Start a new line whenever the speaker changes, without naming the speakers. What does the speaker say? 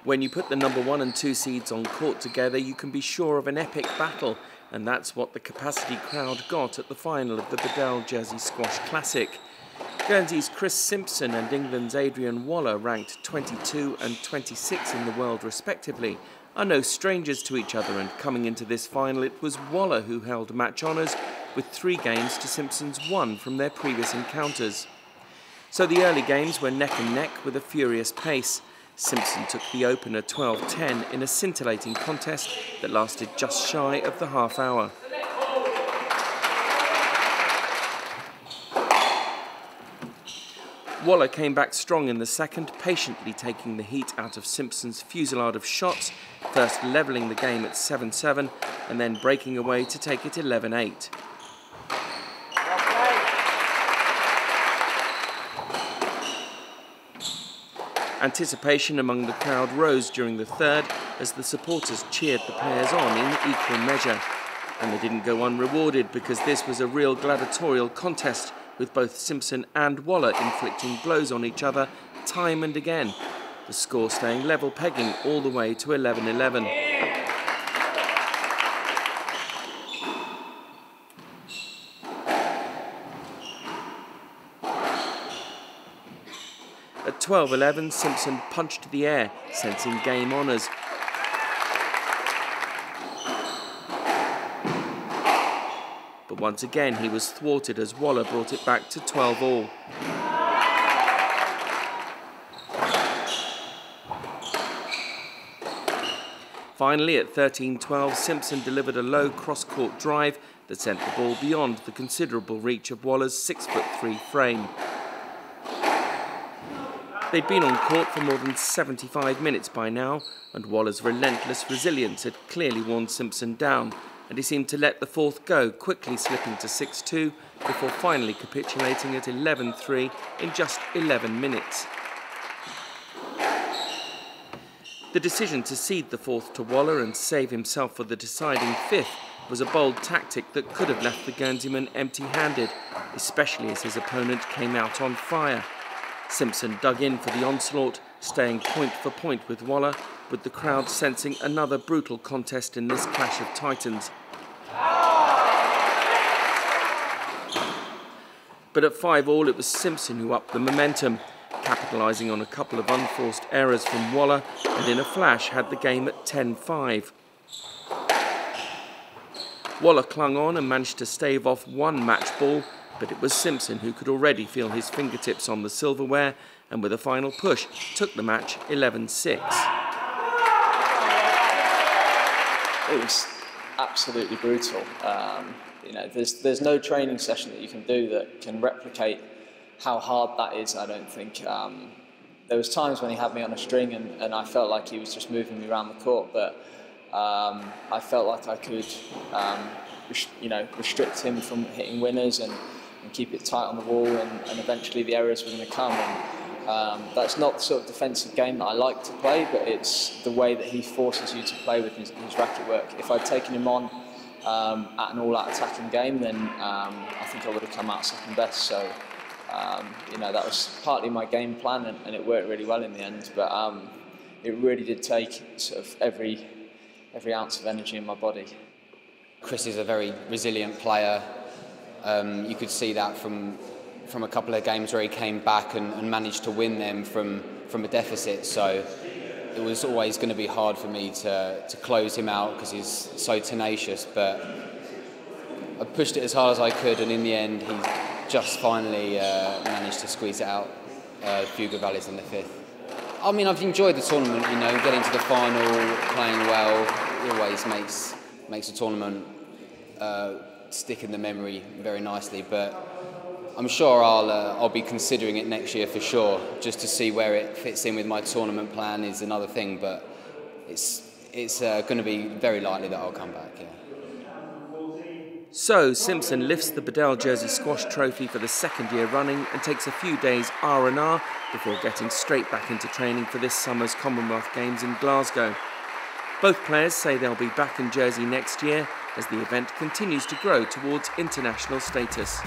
When you put the number 1 and 2 seeds on court together, you can be sure of an epic battle, and that's what the capacity crowd got at the final of the Bedell Jersey Squash Classic. Guernsey's Chris Simpson and England's Adrian Waller, ranked 22 and 26 in the world respectively, are no strangers to each other, and coming into this final it was Waller who held match honours, with 3 games to Simpson's 1 from their previous encounters. So the early games were neck and neck with a furious pace. Simpson took the opener 12-10 in a scintillating contest that lasted just shy of the half hour. Waller came back strong in the second, patiently taking the heat out of Simpson's fusillade of shots, first levelling the game at 7-7 and then breaking away to take it 11-8. Anticipation among the crowd rose during the third as the supporters cheered the players on in equal measure. And they didn't go unrewarded, because this was a real gladiatorial contest, with both Simpson and Waller inflicting blows on each other time and again, the score staying level pegging all the way to 11-11. At 12-11, Simpson punched the air, sensing game honours. But once again he was thwarted as Waller brought it back to 12-all. Finally, at 13-12, Simpson delivered a low cross-court drive that sent the ball beyond the considerable reach of Waller's 6'3" frame. They'd been on court for more than 75 minutes by now, and Waller's relentless resilience had clearly worn Simpson down, and he seemed to let the fourth go, quickly slipping to 6-2 before finally capitulating at 11-3 in just 11 minutes. The decision to cede the fourth to Waller and save himself for the deciding fifth was a bold tactic that could have left the Guernseyman empty-handed, especially as his opponent came out on fire. Simpson dug in for the onslaught, staying point for point with Waller, with the crowd sensing another brutal contest in this clash of titans. But at 5-all, it was Simpson who upped the momentum, capitalising on a couple of unforced errors from Waller, and in a flash had the game at 10-5. Waller clung on and managed to stave off one match ball, but it was Simpson who could already feel his fingertips on the silverware, and with a final push, took the match 11-6.
It was absolutely brutal. There's no training session that you can do that can replicate how hard that is, I don't think. There was times when he had me on a string and I felt like he was just moving me around the court, but I felt like I could restrict him from hitting winners and keep it tight on the wall, and eventually the errors were going to come. And that's not the sort of defensive game that I like to play, but it's the way that he forces you to play with his racket work. If I'd taken him on at an all-out attacking game, then I think I would have come out second best. So that was partly my game plan, and it worked really well in the end. But it really did take sort of every ounce of energy in my body.
Chris is a very resilient player. You could see that from a couple of games where he came back and managed to win them from a deficit. So it was always going to be hard for me to close him out because he's so tenacious. But I pushed it as hard as I could, and in the end, he just finally managed to squeeze it out. A few good rallies in the fifth. I mean, I've enjoyed the tournament. Getting to the final, playing well, it always makes a tournament stick in the memory very nicely, but I'm sure I'll be considering it next year for sure. Just to see where it fits in with my tournament plan is another thing, but it's going to be very likely that I'll come back. Yeah.
So Simpson lifts the Bedell Jersey Squash Trophy for the second year running and takes a few days R&R before getting straight back into training for this summer's Commonwealth Games in Glasgow. Both players say they'll be back in Jersey next year as the event continues to grow towards international status.